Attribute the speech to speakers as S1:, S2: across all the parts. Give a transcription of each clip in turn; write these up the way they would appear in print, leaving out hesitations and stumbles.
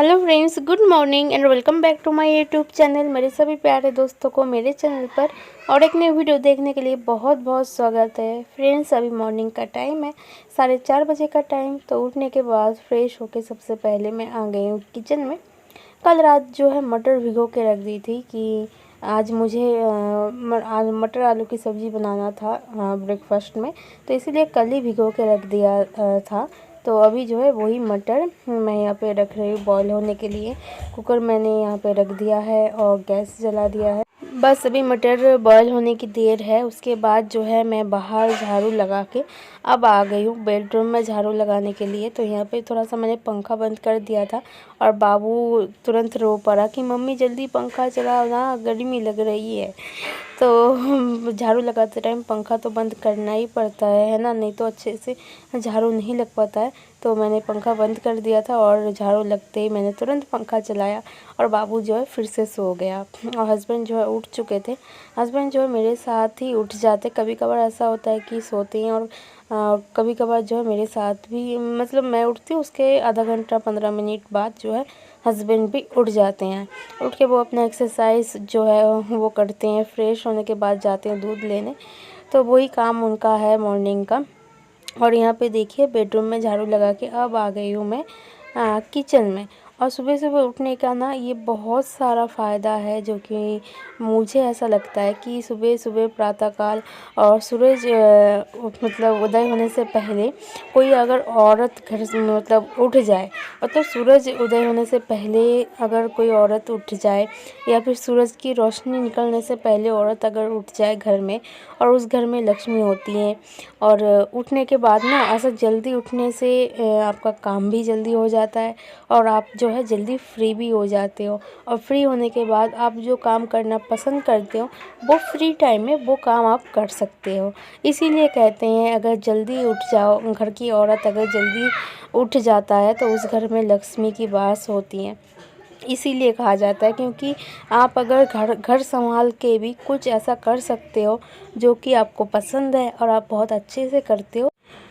S1: Hello friends, good morning and welcome back to my YouTube channel. मेरे सभी प्यारे दोस्तों को मेरे चैनल पर और एक नई वीडियो देखने के लिए बहुत बहुत स्वागत है। फ्रेंड्स, अभी मॉर्निंग का टाइम है, 4:30 बजे का टाइम। तो उठने के बाद फ्रेश होके सबसे पहले मैं आ गई हूँ किचन में। कल रात जो है मटर भिगो के रख दी थी कि आज मुझे आज मटर आलू की सब्ज़ी बनाना था ब्रेकफास्ट में, तो इसीलिए कल ही भिगो के रख दिया था। तो अभी जो है वही मटर मैं यहाँ पे रख रही हूँ बॉईल होने के लिए। कुकर मैंने यहाँ पे रख दिया है और गैस जला दिया है। बस अभी मटर बॉईल होने की देर है। उसके बाद जो है मैं बाहर झाड़ू लगा के अब आ गई हूँ बेडरूम में झाड़ू लगाने के लिए। तो यहाँ पे थोड़ा सा मैंने पंखा बंद कर दिया था और बाबू तुरंत रो पड़ा कि मम्मी जल्दी पंखा चलाओ ना, गर्मी लग रही है। तो झाड़ू लगाते टाइम पंखा तो बंद करना ही पड़ता है ना, नहीं तो अच्छे से झाड़ू नहीं लग पाता है। तो मैंने पंखा बंद कर दिया था और झाड़ू लगते ही मैंने तुरंत पंखा चलाया और बाबू जो है फिर से सो गया। और हस्बैंड जो है उठ चुके थे। हस्बैंड जो है मेरे साथ ही उठ जाते। कभी कभार ऐसा होता है कि सोते हैं और कभी कभार जो है मेरे साथ भी, मतलब मैं उठती हूँ उसके आधा घंटा 15 मिनट बाद जो है हस्बैंड भी उठ जाते हैं। उठ के वो अपना एक्सरसाइज जो है वो करते हैं। फ्रेश होने के बाद जाते हैं दूध लेने। तो वही काम उनका है मॉर्निंग का। और यहाँ पे देखिए बेडरूम में झाड़ू लगा के अब आ गई हूँ मैं किचन में। और सुबह सुबह उठने का ना ये बहुत सारा फ़ायदा है, जो कि मुझे ऐसा लगता है कि सुबह सुबह प्रातःकाल और सूरज मतलब उदय होने से पहले कोई अगर औरत घर से मतलब उठ जाए, मतलब सूरज उदय होने से पहले अगर कोई औरत उठ जाए या फिर सूरज की रोशनी निकलने से पहले औरत अगर उठ जाए घर में, और उस घर में लक्ष्मी होती हैं। और उठने के बाद ना ऐसा जल्दी उठने से आपका काम भी जल्दी हो जाता है और आप जो है जल्दी फ्री भी हो जाते हो। और फ्री होने के बाद आप जो काम करना पसंद करते हो वो फ्री टाइम में वो काम आप कर सकते हो। इसीलिए कहते हैं अगर जल्दी उठ जाओ, घर की औरत अगर जल्दी उठ जाता है तो उस घर में लक्ष्मी की वास होती है। इसीलिए कहा जाता है, क्योंकि आप अगर घर संभाल के भी कुछ ऐसा कर सकते हो जो कि आपको पसंद है और आप बहुत अच्छे से करते हो,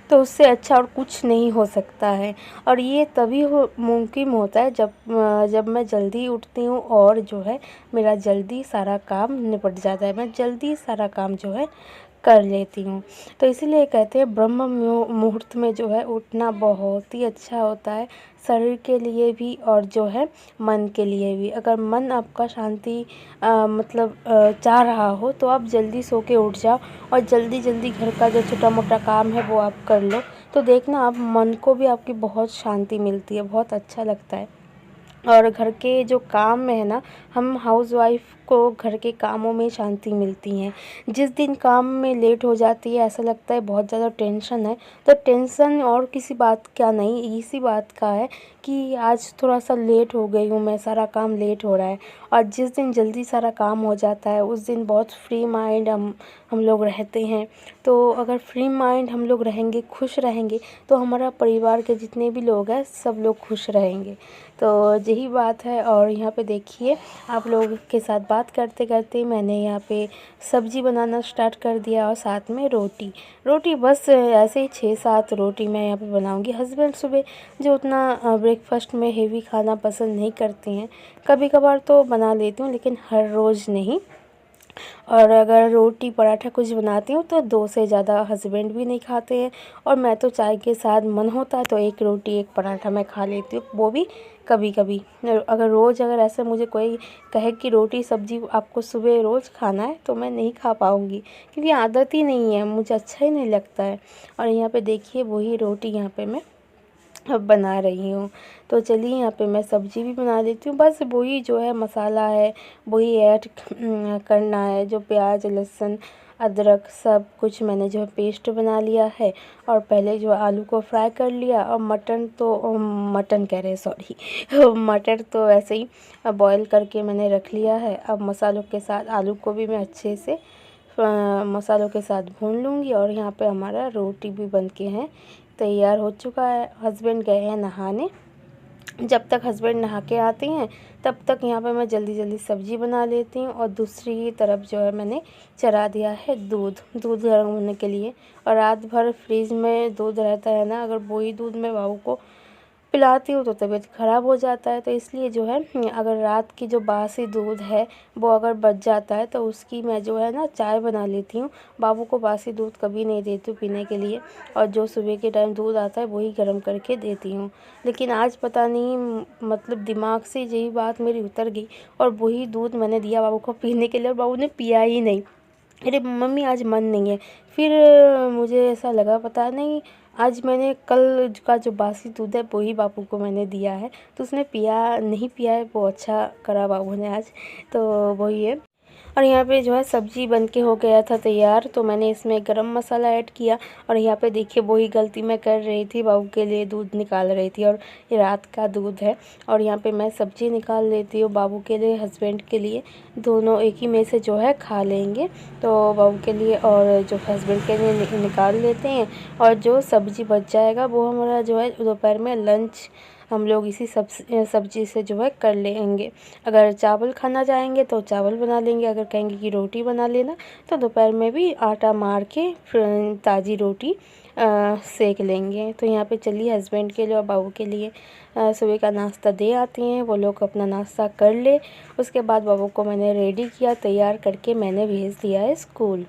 S1: तो उससे अच्छा और कुछ नहीं हो सकता है। और ये तभी मुमकिन होता है जब मैं जल्दी उठती हूँ और जो है मेरा जल्दी सारा काम निपट जाता है, मैं जल्दी सारा काम जो है कर लेती हूँ। तो इसीलिए कहते हैं ब्रह्म मुहूर्त में जो है उठना बहुत ही अच्छा होता है, शरीर के लिए भी और जो है मन के लिए भी। अगर मन आपका शांति चाह रहा हो तो आप जल्दी सो के उठ जाओ और जल्दी जल्दी घर का जो छोटा मोटा काम है वो आप कर लो। तो देखना आप मन को भी आपकी बहुत शांति मिलती है, बहुत अच्छा लगता है। और घर के जो काम में है ना, हम हाउसवाइफ को घर के कामों में शांति मिलती है। जिस दिन काम में लेट हो जाती है, ऐसा लगता है बहुत ज़्यादा टेंशन है, तो टेंशन और किसी बात का नहीं, इसी बात का है कि आज थोड़ा सा लेट हो गई हूँ मैं, सारा काम लेट हो रहा है। और जिस दिन जल्दी सारा काम हो जाता है उस दिन बहुत फ्री माइंड हम लोग रहते हैं। तो अगर फ्री माइंड हम लोग रहेंगे, खुश रहेंगे, तो हमारा परिवार के जितने भी लोग हैं सब लोग खुश रहेंगे। तो यही बात है। और यहाँ पे देखिए आप लोगों के साथ बात करते करते मैंने यहाँ पे सब्ज़ी बनाना स्टार्ट कर दिया और साथ में रोटी बस ऐसे ही 6-7 रोटी मैं यहाँ पे बनाऊँगी। हस्बैंड सुबह जो उतना ब्रेकफास्ट में हेवी खाना पसंद नहीं करते हैं, कभी कभार तो बना लेती हूँ लेकिन हर रोज़ नहीं। और अगर रोटी पराठा कुछ बनाती हूँ तो 2 से ज़्यादा हस्बैंड भी नहीं खाते हैं। और मैं तो चाय के साथ मन होता है तो एक रोटी एक पराठा मैं खा लेती हूँ, वो भी कभी कभी। अगर रोज़ अगर ऐसे मुझे कोई कहे कि रोटी सब्ज़ी आपको सुबह रोज़ खाना है तो मैं नहीं खा पाऊँगी, क्योंकि आदत ही नहीं है, मुझे अच्छा ही नहीं लगता है। और यहाँ पे देखिए वही रोटी यहाँ पे मैं अब बना रही हूँ। तो चलिए यहाँ पे मैं सब्ज़ी भी बना लेती हूँ। बस वही जो है मसाला है वही ऐड करना है, जो प्याज लहसुन अदरक सब कुछ मैंने जो है पेस्ट बना लिया है। और पहले जो आलू को फ्राई कर लिया और मटन कह रहे सॉरी मटर तो ऐसे ही बॉईल करके मैंने रख लिया है। अब मसालों के साथ आलू को भी मैं अच्छे से मसालों के साथ भून लूँगी। और यहाँ पे हमारा रोटी भी बन के हैं तैयार हो चुका है। हस्बैंड गए हैं नहाने, जब तक हस्बैंड नहा के आते हैं तब तक यहाँ पे मैं जल्दी जल्दी सब्ज़ी बना लेती हूँ। और दूसरी तरफ जो है मैंने चढ़ा दिया है दूध गर्म होने के लिए। और रात भर फ्रिज में दूध रहता है ना, अगर वही दूध मैं बाबू को पिलाती हूँ तो तबीयत ख़राब हो जाता है। तो इसलिए जो है अगर रात की जो बासी दूध है वो अगर बच जाता है तो उसकी मैं जो है ना चाय बना लेती हूँ। बाबू को बासी दूध कभी नहीं देती हूँ पीने के लिए, और जो सुबह के टाइम दूध आता है वही गर्म करके देती हूँ। लेकिन आज पता नहीं मतलब दिमाग से यही बात मेरी उतर गई और वही दूध मैंने दिया बाबू को पीने के लिए, और बाबू ने पिया ही नहीं। अरे मम्मी आज मन नहीं है। फिर मुझे ऐसा लगा पता नहीं, आज मैंने कल का जो बासी दूध है वही बाबू को मैंने दिया है, तो उसने पिया नहीं पिया है, वो अच्छा करा बाबू ने आज। तो वही है। और यहाँ पे जो है सब्जी बन के हो गया था तैयार, तो मैंने इसमें गरम मसाला ऐड किया। और यहाँ पे देखिए वही गलती मैं कर रही थी, बाबू के लिए दूध निकाल रही थी, और ये रात का दूध है। और यहाँ पे मैं सब्जी निकाल लेती हूँ बाबू के लिए, हस्बैंड के लिए, दोनों एक ही में से जो है खा लेंगे। तो बाबू के लिए और जो हस्बैंड के लिए निकाल लेते हैं, और जो सब्जी बच जाएगा वो हमारा जो है दोपहर में लंच हम लोग इसी सब्जी से जो है कर लेंगे। अगर चावल खाना चाहेंगे तो चावल बना लेंगे, अगर कहेंगे कि रोटी बना लेना तो दोपहर में भी आटा मार के फिर ताज़ी रोटी सेक लेंगे। तो यहाँ पे चलिए हस्बैंड के लिए और बाबू के लिए सुबह का नाश्ता दे आती हैं, वो लोग अपना नाश्ता कर ले। उसके बाद बाबू को मैंने रेडी किया, तैयार करके मैंने भेज दिया है स्कूल।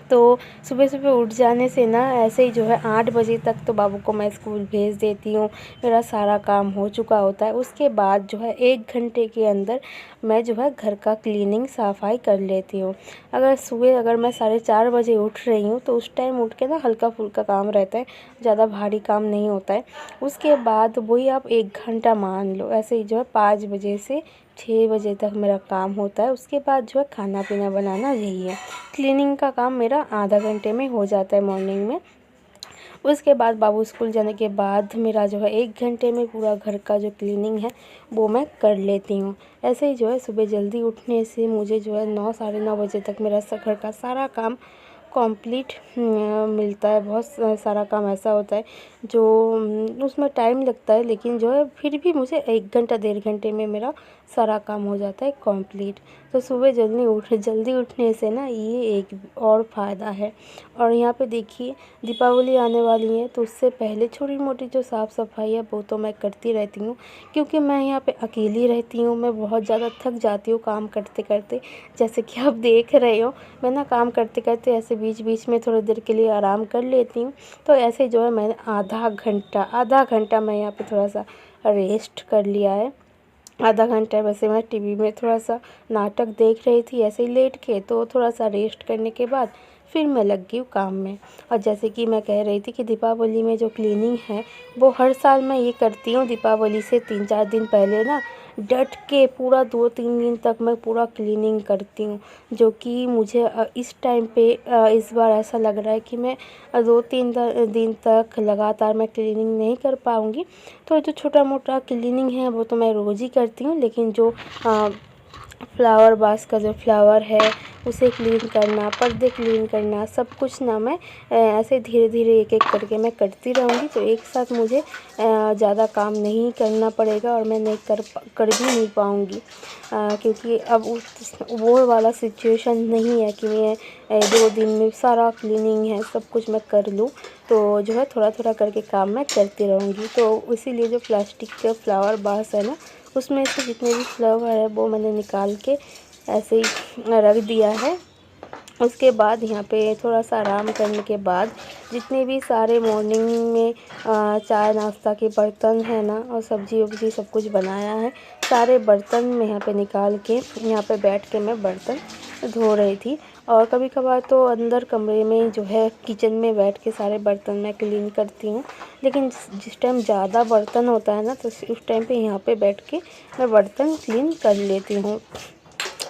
S1: तो सुबह सुबह उठ जाने से ना ऐसे ही जो है 8 बजे तक तो बाबू को मैं स्कूल भेज देती हूँ, मेरा सारा काम हो चुका होता है। उसके बाद जो है 1 घंटे के अंदर मैं जो है घर का क्लीनिंग सफाई कर लेती हूँ। अगर मैं 4:30 बजे उठ रही हूँ तो उस टाइम उठ के ना हल्का फुल्का काम रहता है, ज़्यादा भारी काम नहीं होता है। उसके बाद वही आप 1 घंटा मान लो, ऐसे ही जो है 5 बजे से 6 बजे तक मेरा काम होता है। उसके बाद जो है खाना पीना बनाना यही है। क्लीनिंग का काम मेरा आधा घंटे में हो जाता है मॉर्निंग में। उसके बाद बाबू स्कूल जाने के बाद मेरा जो है 1 घंटे में पूरा घर का जो क्लीनिंग है वो मैं कर लेती हूँ। ऐसे ही जो है सुबह जल्दी उठने से मुझे जो है 9 साढ़े 9 बजे तक मेरा घर का सारा काम कंप्लीट मिलता है। बहुत सारा काम ऐसा होता है जो उसमें टाइम लगता है, लेकिन जो है फिर भी मुझे 1 घंटा 1.5 घंटे में मेरा सारा काम हो जाता है कंप्लीट। तो सुबह जल्दी उठने से ना ये एक और फ़ायदा है। और यहाँ पे देखिए दीपावली आने वाली है, तो उससे पहले छोटी मोटी जो साफ़ सफाई है वो तो मैं करती रहती हूँ, क्योंकि मैं यहाँ पे अकेली रहती हूँ। मैं बहुत ज़्यादा थक जाती हूँ काम करते करते, जैसे कि आप देख रहे हो मैं ना काम करते करते ऐसे बीच बीच में थोड़ी देर के लिए आराम कर लेती हूँ। तो ऐसे जो है मैंने आधा घंटा मैं यहाँ पे थोड़ा सा रेस्ट कर लिया है। आधा घंटा वैसे मैं टीवी में थोड़ा सा नाटक देख रही थी ऐसे ही लेट के, तो थोड़ा सा रेस्ट करने के बाद फिर मैं लग गई काम में। और जैसे कि मैं कह रही थी कि दीपावली में जो क्लीनिंग है वो हर साल मैं ये करती हूँ। दीपावली से 3-4 दिन पहले ना डट के पूरा 2-3 दिन तक मैं पूरा क्लीनिंग करती हूँ, जो कि मुझे इस टाइम पे इस बार ऐसा लग रहा है कि मैं 2-3 दिन तक लगातार मैं क्लीनिंग नहीं कर पाऊँगी। तो जो छोटा मोटा क्लीनिंग है वो तो मैं रोज़ ही करती हूँ, लेकिन जो फ्लावर वास का जो फ्लावर है उसे क्लीन करना, पर्दे क्लीन करना, सब कुछ ना मैं ऐसे धीरे धीरे एक एक करके मैं करती रहूँगी। तो एक साथ मुझे ज़्यादा काम नहीं करना पड़ेगा और मैं नहीं कर भी नहीं पाऊँगी, क्योंकि अब वो वाला सिचुएशन नहीं है कि मैं 2 दिन में सारा क्लीनिंग है सब कुछ मैं कर लूँ। तो जो है थोड़ा थोड़ा करके काम मैं करती रहूँगी। तो इसीलिए जो प्लास्टिक के फ्लावर वास है ना, उसमें से जितने भी फ्लावर है वो मैंने निकाल के ऐसे ही रख दिया है। उसके बाद यहाँ पे थोड़ा सा आराम करने के बाद जितने भी सारे मॉर्निंग में चाय नाश्ता के बर्तन है ना, और सब्जी वब्जी सब कुछ बनाया है, सारे बर्तन मैं यहाँ पे निकाल के यहाँ पे बैठ के मैं बर्तन धो रही थी। और कभी कभार तो अंदर कमरे में जो है किचन में बैठ के सारे बर्तन मैं क्लीन करती हूँ, लेकिन जिस टाइम ज़्यादा बर्तन होता है ना तो उस टाइम पे यहाँ पे बैठ के मैं बर्तन क्लीन कर लेती हूँ,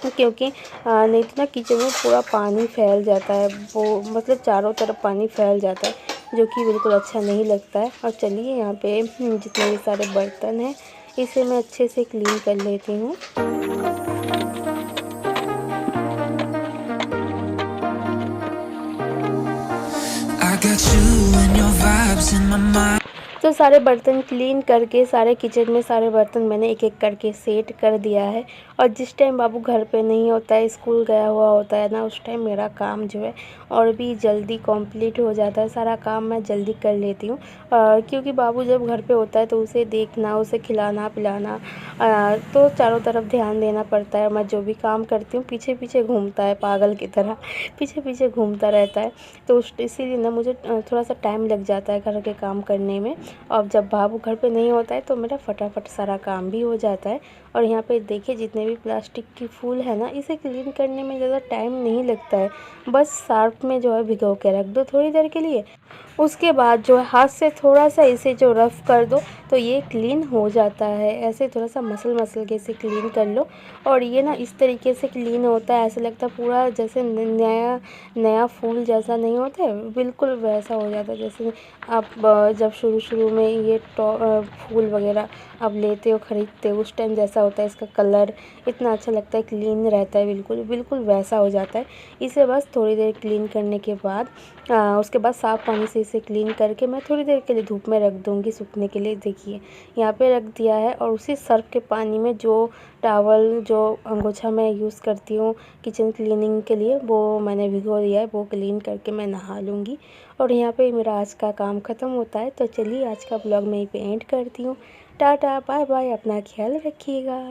S1: क्योंकि नहीं तो ना किचन में पूरा पानी फैल जाता है, वो मतलब चारों तरफ पानी फैल जाता है, जो कि बिल्कुल अच्छा नहीं लगता है। और चलिए यहाँ पे जितने भी सारे बर्तन हैं इसे मैं अच्छे से क्लीन कर लेती हूँ।
S2: I got you and your vibes in my mind.
S1: तो सारे बर्तन क्लीन करके सारे किचन में सारे बर्तन मैंने एक एक करके सेट कर दिया है। और जिस टाइम बाबू घर पे नहीं होता है, स्कूल गया हुआ होता है ना, उस टाइम मेरा काम जो है और भी जल्दी कंप्लीट हो जाता है। सारा काम मैं जल्दी कर लेती हूँ, क्योंकि बाबू जब घर पे होता है तो उसे देखना, उसे खिलाना पिलाना, तो चारों तरफ ध्यान देना पड़ता है। मैं जो भी काम करती हूँ पीछे पीछे घूमता है, पागल की तरह पीछे पीछे घूमता रहता है। तो इसीलिए ना मुझे थोड़ा सा टाइम लग जाता है घर के काम करने में। और जब बाबू घर पे नहीं होता है तो मेरा फटाफट सारा काम भी हो जाता है। और यहाँ पे देखिए जितने भी प्लास्टिक की फूल है ना, इसे क्लीन करने में ज़्यादा टाइम नहीं लगता है। बस सर्फ में जो है भिगो के रख दो थोड़ी देर के लिए, उसके बाद जो है हाथ से थोड़ा सा इसे जो रफ़ कर दो तो ये क्लीन हो जाता है। ऐसे थोड़ा सा मसल मसल के इसे क्लीन कर लो और ये ना इस तरीके से क्लीन होता है, ऐसा लगता है पूरा जैसे नया नया फूल जैसा नहीं होता है, बिल्कुल वैसा हो जाता है। जैसे आप जब शुरू शुरू में ये फूल वगैरह आप लेते हो ख़रीदते हो उस टाइम जैसा होता है, इसका कलर इतना अच्छा लगता है, क्लीन रहता है, बिल्कुल बिल्कुल वैसा हो जाता है। इसे बस थोड़ी देर क्लीन करने के बाद उसके बाद साफ़ पानी से इसे क्लीन करके मैं थोड़ी देर के लिए धूप में रख दूँगी सूखने के लिए। देखिए यहाँ पे रख दिया है और उसी सर्फ़ के पानी में जो टॉवल जो अंगोछा मैं यूज़ करती हूँ किचन क्लीनिंग के लिए, वो मैंने भिगो दिया है, वो क्लीन करके मैं नहा लूँगी। और यहाँ पे मेरा आज का काम ख़त्म होता है। तो चलिए आज का ब्लॉग मैं यहीं पे एंड करती हूँ। टाटा बाय बाय, अपना ख्याल रखिएगा।